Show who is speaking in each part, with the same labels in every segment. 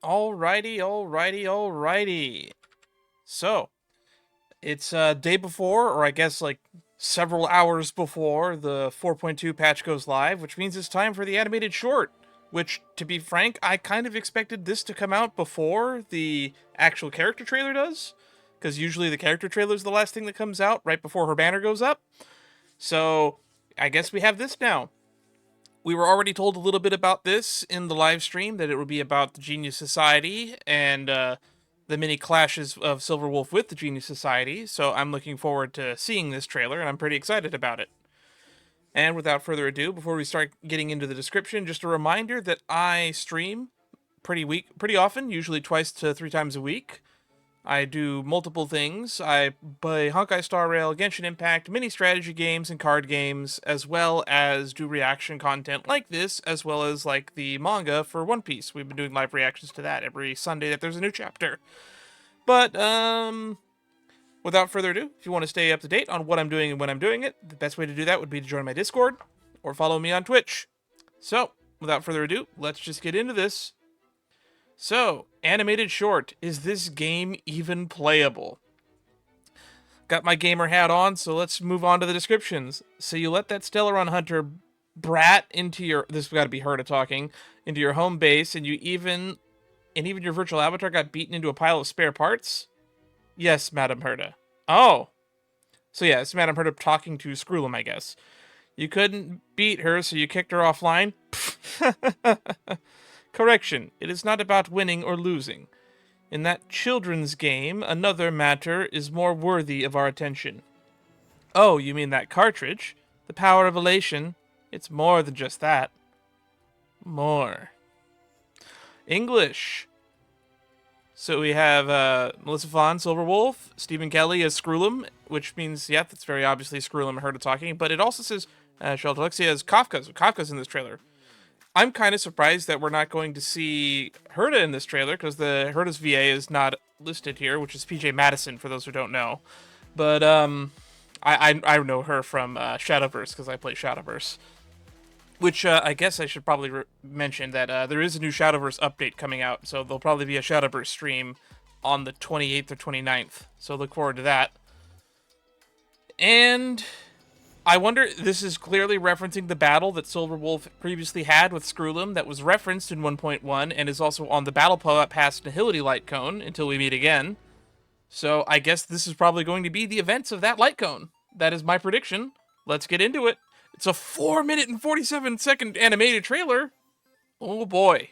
Speaker 1: Alrighty. So, it's day before, or I guess like several hours before the 4.2 patch goes live, which means it's time for the animated short. Which, to be frank, I kind of expected this to come out before the actual character trailer does. Because usually the character trailer is the last thing that comes out right before her banner goes up. So, I guess we have this now. We were already told a little bit about this in the live stream, that it would be about the Genius Society and the many clashes of Silverwolf with the Genius Society, so I'm looking forward to seeing this trailer, and I'm pretty excited about it. And without further ado, before we start getting into the description, just a reminder that I stream pretty often, usually twice to three times a week. I do multiple things. I play Honkai Star Rail, Genshin Impact, mini strategy games and card games, as well as do reaction content like this, as well as like the manga for One Piece. We've been doing live reactions to that every Sunday that there's a new chapter. But without further ado, if you want to stay up to date on what I'm doing and when I'm doing it, the best way to do that would be to join my Discord or follow me on Twitch. So, without further ado, let's just get into this. So, animated short, is this game even playable? Got my gamer hat on, so let's move on to the descriptions. So you let that Stellaron Hunter brat into your, this has got to be Herta talking, into your home base, and even your virtual avatar got beaten into a pile of spare parts? Yes, Madam Herta. Oh. So yeah, it's Madam Herta talking to Skrullum, I guess. You couldn't beat her, so you kicked her offline? Correction, it is not about winning or losing. In that children's game, another matter is more worthy of our attention. Oh, you mean that cartridge? The power of elation? It's more than just that. More. English. So we have Melissa Vaughn, Silverwolf, Stephen Kelly as Skrullum, which means, yeah, that's very obviously Skrullum and Herta talking, but it also says Charlotte Alexia as Kafka. So Kafka's in this trailer. I'm kind of surprised that we're not going to see Herta in this trailer, because the Herta's VA is not listed here, which is PJ Madison, for those who don't know. But I know her from Shadowverse, because I play Shadowverse. Which I guess I should probably mention that there is a new Shadowverse update coming out, so there'll probably be a Shadowverse stream on the 28th or 29th, so look forward to that. And I wonder, this is clearly referencing the battle that Silverwolf previously had with Skrullum that was referenced in 1.1 and is also on the battle pass Nihility Light Cone until we meet again. So I guess this is probably going to be the events of that Light Cone. That is my prediction. Let's get into it. It's a 4-minute and 47-second animated trailer. Oh boy.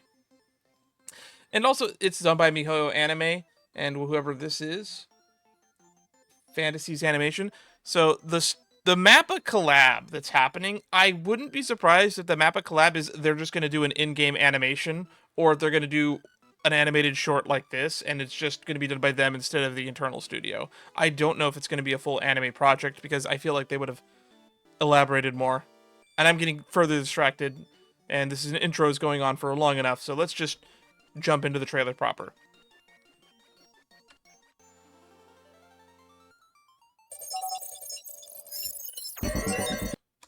Speaker 1: And also, it's done by Miho Anime and whoever this is. Fantasies Animation. So the Mappa collab that's happening, I wouldn't be surprised if the Mappa collab is they're just going to do an in-game animation, or they're going to do an animated short like this, and it's just going to be done by them instead of the internal studio. I don't know if it's going to be a full anime project, because I feel like they would have elaborated more. And I'm getting further distracted, and this is an intro is going on for long enough, so let's just jump into the trailer proper.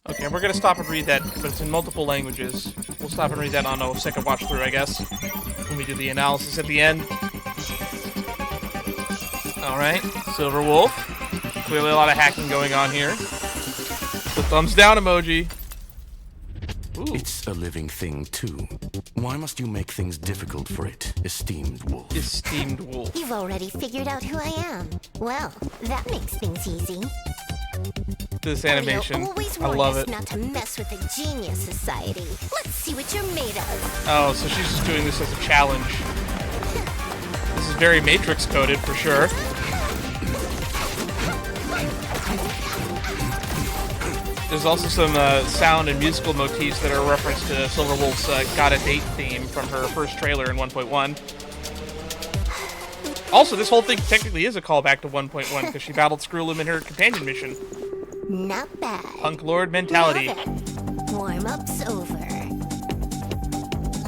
Speaker 1: Okay, we're gonna stop and read that, but it's in multiple languages. We'll stop and read that on a second watch through, I guess, when we do the analysis at the end. Alright, Silverwolf. Clearly a lot of hacking going on here. The thumbs down emoji. Ooh.
Speaker 2: It's a living thing, too. Why must you make things difficult for it, esteemed wolf?
Speaker 1: Esteemed wolf.
Speaker 3: You've already figured out who I am. Well, that makes things easy.
Speaker 1: This animation,
Speaker 3: always
Speaker 1: I love
Speaker 3: us
Speaker 1: it.
Speaker 3: not to mess with the Genius Society. Let's see what you're made of.
Speaker 1: Oh, so she's just doing this as a challenge. This is very Matrix coded for sure. There's also some sound and musical motifs that are a reference to Silverwolf's Got a Date theme from her first trailer in 1.1. Also, this whole thing technically is a callback to 1.1 because she battled Skrullum in her companion mission.
Speaker 3: Not bad.
Speaker 1: Punk Lord mentality.
Speaker 3: Now then, warm-up's over.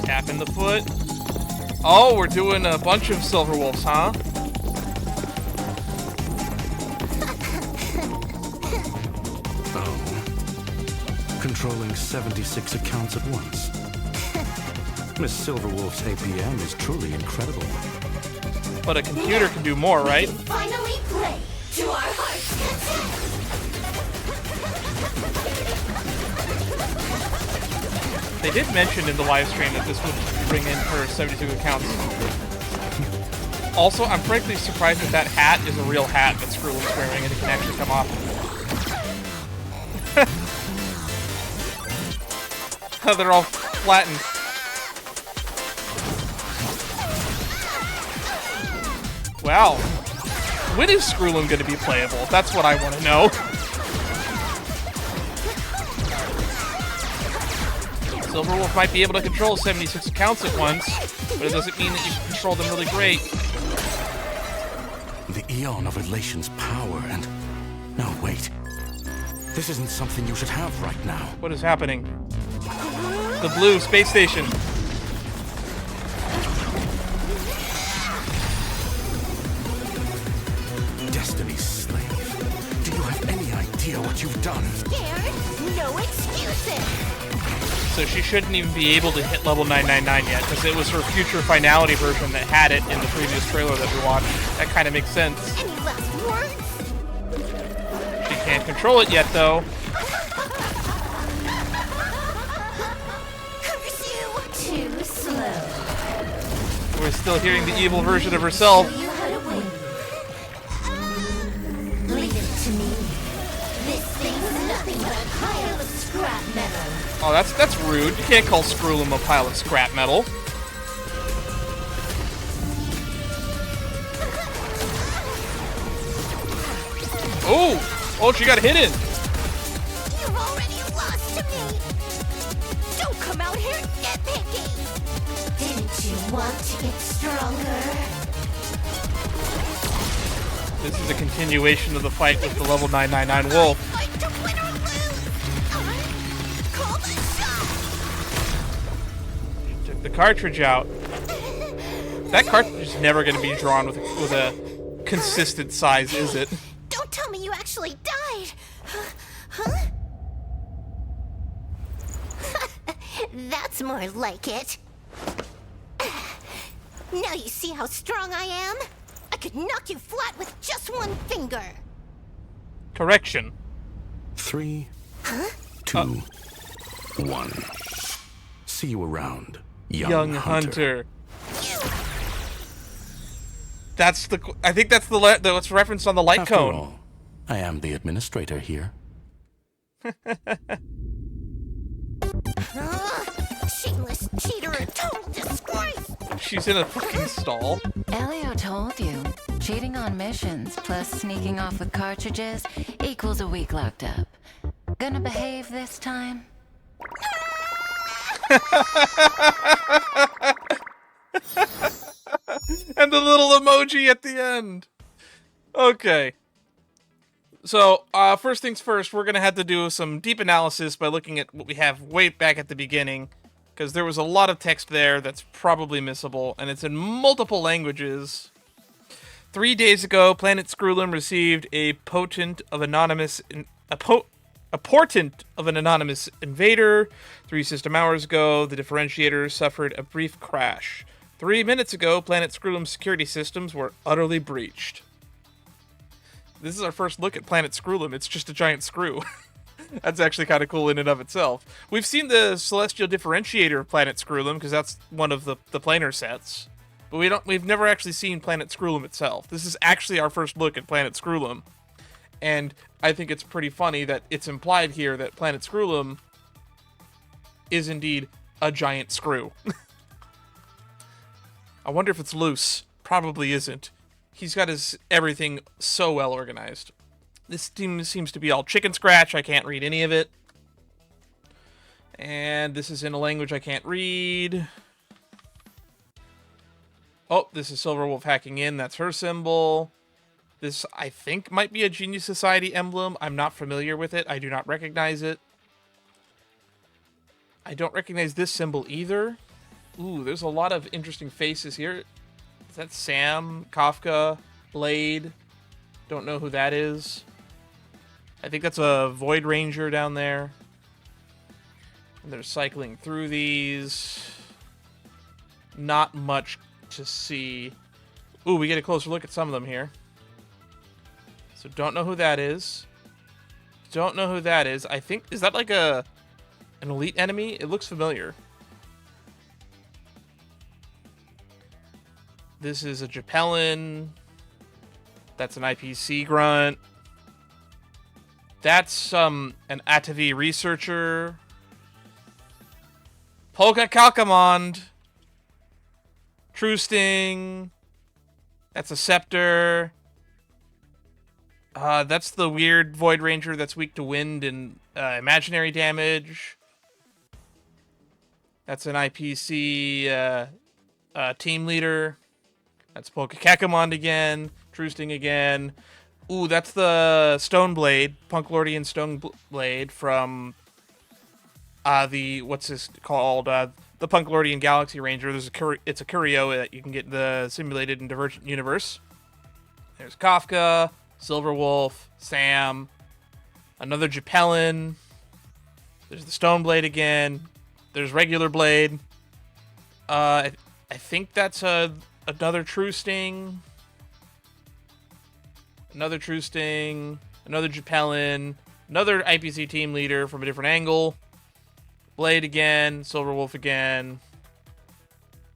Speaker 1: Tapping the foot. Oh, we're doing a bunch of Silverwolves, huh?
Speaker 2: Oh. Controlling 76 accounts at once. Miss Silverwolf's APM is truly incredible.
Speaker 1: But a computer can do more, right?
Speaker 3: Finally play to our heart's content.
Speaker 1: They did mention in the live stream that this would bring in her 72 accounts. Also, I'm frankly surprised that that hat is a real hat that Screwlin's wearing and it can actually come off. They're all flattened. Wow. When is Screwlin going to be playable? That's what I want to know. Silverwolf might be able to control 76 accounts at once, but it doesn't mean that you can control them really great.
Speaker 2: The Eon of Elation's power and... No, wait. This isn't something you should have right now.
Speaker 1: What is happening? The blue space station.
Speaker 2: Destiny's slave. Do you have any idea what you've done?
Speaker 3: Scared? No excuses.
Speaker 1: So she shouldn't even be able to hit level 999 yet, because it was her future finality version that had it in the previous trailer that we watched. That kind of makes sense.
Speaker 3: Any last words?
Speaker 1: She can't control it yet, though.
Speaker 3: Curse you. Too slow.
Speaker 1: We're still hearing the evil version of herself.
Speaker 3: Show you how to win. Leave it to me. This thing's nothing but a pile of scrap metal.
Speaker 1: Oh, that's rude. You can't call Screwlim a pile of scrap metal. Oh! Oh, she got hidden!
Speaker 3: You've already lost to me. Don't come out here nitpicky. Didn't you want to get stronger?
Speaker 1: This is a continuation of the fight with the level 999 wolf.
Speaker 3: Fight to win or lose. Call the shot.
Speaker 1: Took the cartridge out. That cartridge is never going to be drawn with a consistent size, is it?
Speaker 3: Don't tell me you actually died. Huh? That's more like it. Now you see how strong I am? I could knock you flat with just one finger.
Speaker 1: Correction.
Speaker 2: 3, 2, 1. See you around, young hunter.
Speaker 1: That's the. I think that's what's referenced on the light
Speaker 2: After
Speaker 1: cone.
Speaker 2: all, I am the administrator here.
Speaker 3: Shameless cheater, a total disgrace.
Speaker 1: She's in a fucking stall.
Speaker 4: Elio told you, cheating on missions plus sneaking off with cartridges equals a week locked up. Gonna behave this time?
Speaker 1: And the little emoji at the end. Okay. So, first things first, we're going to have to do some deep analysis by looking at what we have way back at the beginning, because there was a lot of text there that's probably missable, and it's in multiple languages. 3 days ago, Planet Screwlim received a portent of an anonymous invader. 3 system hours ago, the differentiator suffered a brief crash. 3 minutes ago, Planet Screwlim's security systems were utterly breached. This is our first look at Planet Screwlim. It's just a giant screw. That's actually kind of cool in and of itself. We've seen the celestial differentiator of Planet Screwlim, because that's one of the planar sets. But we've never actually seen Planet Screwlim itself. This is actually our first look at Planet Screwlim. And I think it's pretty funny that it's implied here that Planet Screwlim is indeed a giant screw. I wonder if it's loose. Probably isn't. He's got his everything so well organized. This team seems to be all chicken scratch. I can't read any of it. And this is in a language I can't read. Oh, this is Silverwolf hacking in. That's her symbol. This, I think, might be a Genius Society emblem. I'm not familiar with it. I do not recognize it. I don't recognize this symbol either. Ooh, there's a lot of interesting faces here. Is that Sam, Kafka, Blade? Don't know who that is. I think that's a Void Ranger down there. And they're cycling through these. not much to see. Ooh, we get a closer look at some of them here. So don't know who that is. Don't know who that is. I think, is that like an elite enemy? It looks familiar. This is a Japelin. That's an IPC grunt. That's an Atavi researcher. Polka Calcamond. True Sting. That's a Scepter. That's the weird Void Ranger that's weak to wind and imaginary damage. That's an IPC team leader. That's Polka Kakamond again. True Sting again. Ooh, that's the Stone Blade, Punk Lordian Stone Blade from what's this called? The Punk Lordian Galaxy Ranger. It's a curio that you can get in the simulated and Divergent universe. There's Kafka, Silverwolf, Sam, another Japelin. There's the Stone Blade again. There's regular Blade. I think that's another True Sting. Another True Sting. Another Japelin. Another IPC team leader from a different angle. Blade again. Silverwolf again.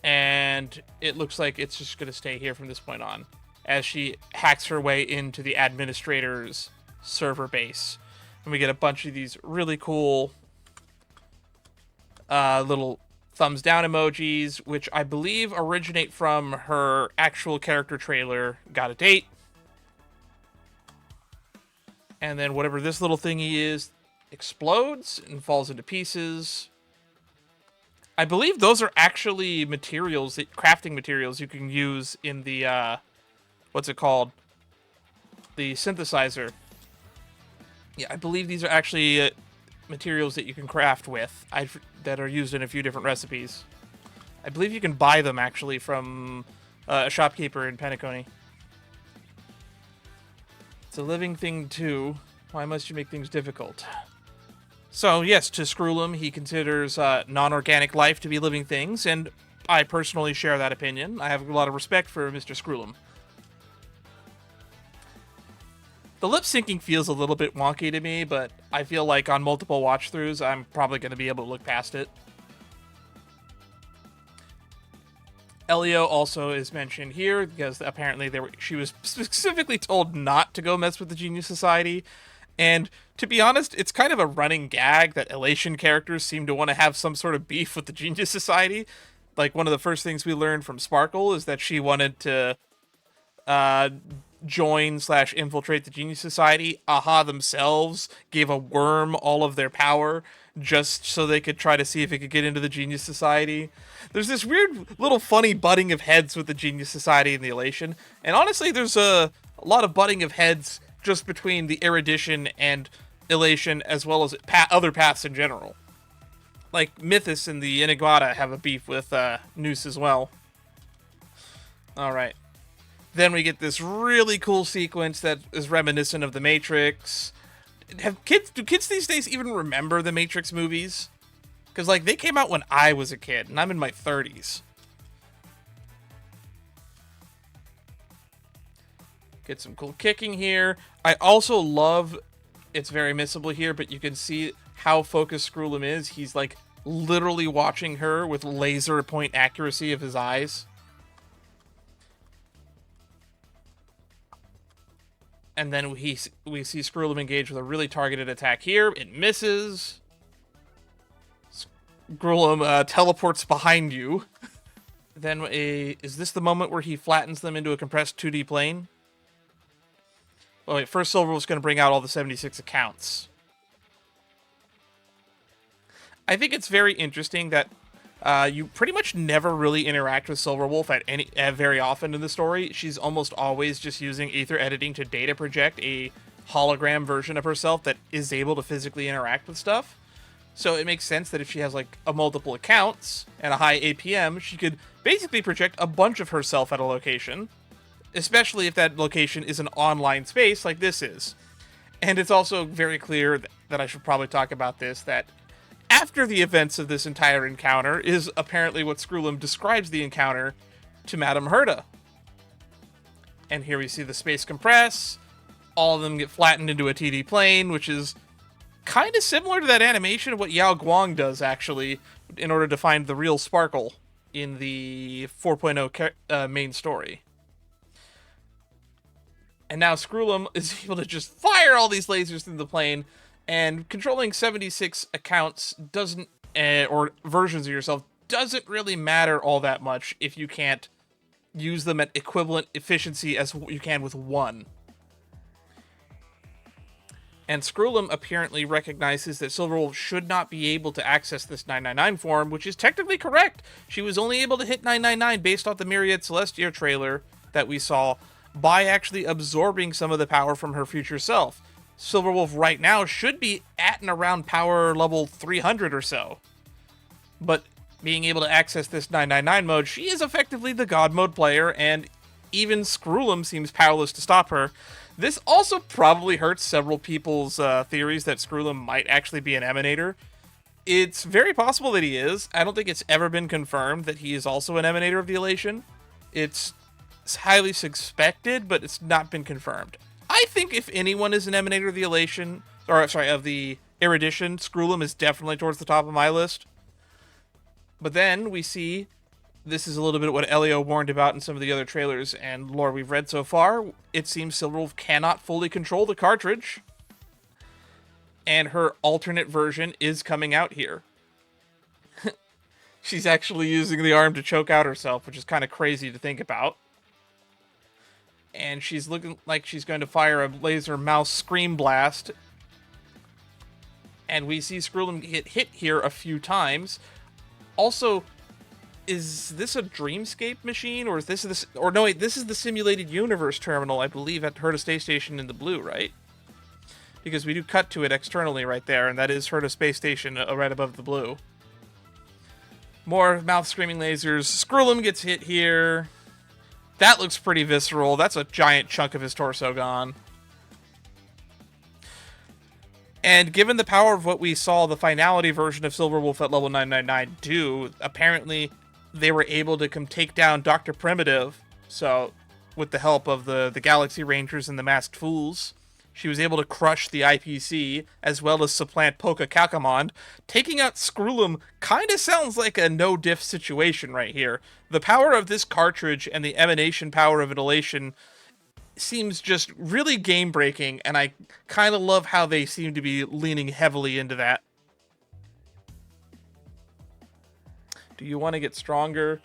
Speaker 1: And it looks like it's just going to stay here from this point on, as she hacks her way into the administrator's server base. And we get a bunch of these really cool little thumbs down emojis, which I believe originate from her actual character trailer, Got a Date. And then whatever this little thingy is explodes and falls into pieces. I believe those are actually materials, crafting materials you can use in the, what's it called? The synthesizer. Yeah, I believe these are actually materials that you can craft with, that are used in a few different recipes. I believe you can buy them, actually, from a shopkeeper in Penacony. It's a living thing, too. Why must you make things difficult? So, yes, to Skrullum, he considers non-organic life to be living things, and I personally share that opinion. I have a lot of respect for Mr. Skrullum. The lip syncing feels a little bit wonky to me, but I feel like on multiple watch-throughs, I'm probably going to be able to look past it. Elio also is mentioned here, because apparently she was specifically told not to go mess with the Genius Society. And to be honest, it's kind of a running gag that Elation characters seem to want to have some sort of beef with the Genius Society. Like, one of the first things we learned from Sparkle is that she wanted to join/infiltrate the Genius Society. Aha themselves gave a worm all of their power just so they could try to see if it could get into the Genius Society. There's this weird little funny butting of heads with the Genius Society and the Elation. And honestly, there's a lot of butting of heads just between the Erudition and Elation, as well as other paths in general. Like, Mythos and the Enigmata have a beef with Noose as well. Alright. Then we get this really cool sequence that is reminiscent of The Matrix. Do kids these days even remember the Matrix movies? Because, like, they came out when I was a kid, and I'm in my 30s. Get some cool kicking here. I also love, it's very missable here, but you can see how focused Skrullum is. He's, like, literally watching her with laser point accuracy of his eyes. And then we see Skrullum engage with a really targeted attack here. It misses. Skrullum teleports behind you. Then is this the moment where he flattens them into a compressed 2D plane? Well, wait, first Silverwolf's going to bring out all the 76 accounts. I think it's very interesting that you pretty much never really interact with Silverwolf very often in the story. She's almost always just using ether editing to data project a hologram version of herself that is able to physically interact with stuff. So it makes sense that if she has like multiple accounts and a high APM, she could basically project a bunch of herself at a location, especially if that location is an online space like this is. And it's also very clear that I should probably talk about this, that after the events of this entire encounter is apparently what Screwlum describes the encounter to Madame Herta. And here we see the space compress, all of them get flattened into a 2D plane, which is kind of similar to that animation of what Yao Guang does, actually, in order to find the real sparkle in the 4.0 main story. And now Screwlum is able to just fire all these lasers through the plane, and controlling 76 accounts doesn't, or versions of yourself, doesn't really matter all that much if you can't use them at equivalent efficiency as you can with one. And Screwlum apparently recognizes that Silverwolf should not be able to access this 999 form, which is technically correct. She was only able to hit 999 based off the Myriad Celestia trailer that we saw by actually absorbing some of the power from her future self. Silverwolf right now should be at and around power level 300 or so. But being able to access this 999 mode, she is effectively the God mode player, and even Screwlum seems powerless to stop her. This also probably hurts several people's theories that Screwlum might actually be an emanator. It's very possible that he is. I don't think it's ever been confirmed that he is also an emanator of the Elation. It's highly suspected, but it's not been confirmed. I think if anyone is an emanator of the Elation, or sorry, of the Erudition, Screwlum is definitely towards the top of my list. But then we see, this is a little bit what Elio warned about in some of the other trailers and lore we've read so far. It seems Silverwolf cannot fully control the cartridge, and her alternate version is coming out here. She's actually using the arm to choke out herself, which is kind of crazy to think about. And she's looking like she's going to fire a laser mouse scream blast. And we see Screwlum get hit here a few times. Also, is this a Dreamscape machine, or is this or no wait, this is the simulated universe terminal, I believe, at Herta Space Station in the blue, right? Because we do cut to it externally right there, and that is Herta Space Station right above the blue. More mouth screaming lasers. Screwlum gets hit here. That looks pretty visceral. That's a giant chunk of his torso gone. And given the power of what we saw the finality version of Silverwolf at level 999 do, apparently they were able to take down Dr. Primitive. So, with the help of the Galaxy Rangers and the Masked Fools, she was able to crush the IPC, as well as supplant Poka Kakamond. Taking out Screwlum kind of sounds like a no-diff situation right here. The power of this cartridge and the emanation power of Elation seems just really game-breaking, and I kind of love how they seem to be leaning heavily into that. Do you want to get stronger?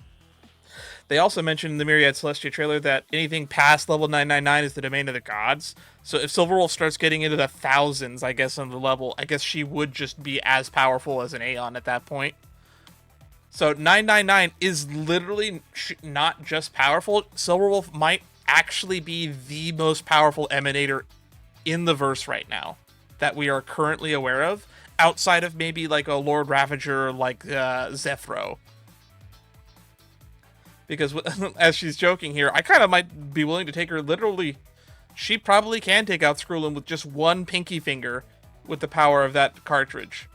Speaker 1: They also mentioned in the Myriad Celestia trailer that anything past level 999 is the domain of the gods. So if Silverwolf starts getting into the thousands, I guess, on the level, I guess she would just be as powerful as an Aeon at that point. So 999 is literally not just powerful. Silverwolf might actually be the most powerful emanator in the verse right now that we are currently aware of, outside of maybe like a Lord Ravager like Zephyro. Because as she's joking here, I kind of might be willing to take her literally. She probably can take out Screwlum with just one pinky finger with the power of that cartridge.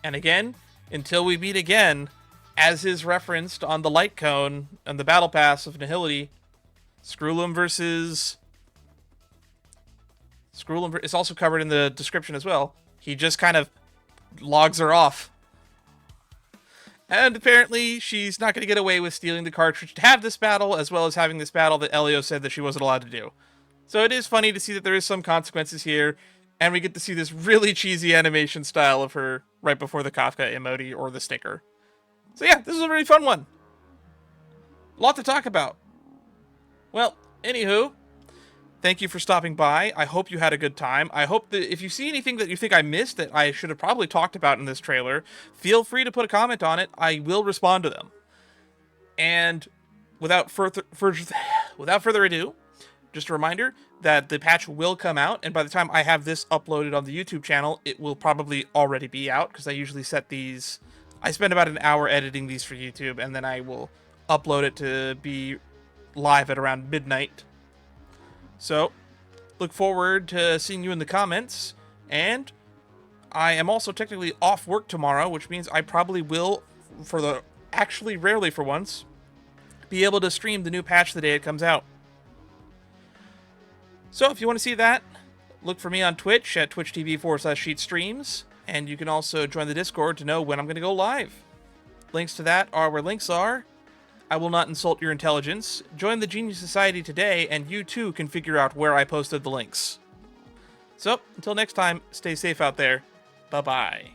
Speaker 1: And again, until we meet again, as is referenced on the light cone and the battle pass of Nihility, Screwlum is also covered in the description as well. He just kind of logs her off. And apparently, she's not going to get away with stealing the cartridge to have this battle, as well as having this battle that Elio said that she wasn't allowed to do. So it is funny to see that there is some consequences here, and we get to see this really cheesy animation style of her right before the Kafka emote or the sticker. So yeah, this is a really fun one. A lot to talk about. Well, anywho, thank you for stopping by. I hope you had a good time. I hope that if you see anything that you think I missed that I should have probably talked about in this trailer, feel free to put a comment on it. I will respond to them. And without further ado, just a reminder that the patch will come out, and by the time I have this uploaded on the YouTube channel, it will probably already be out, because I usually set these. I spend about an hour editing these for YouTube, and then I will upload it to be live at around midnight. So, look forward to seeing you in the comments, and I am also technically off work tomorrow, which means I probably will, actually rarely for once, be able to stream the new patch the day it comes out. So if you want to see that, look for me on Twitch at twitch.tv/sheetstreams, and you can also join the Discord to know when I'm going to go live. Links to that are where links are. I will not insult your intelligence. Join the Genius Society today, and you too can figure out where I posted the links. So, until next time, stay safe out there. Bye-bye.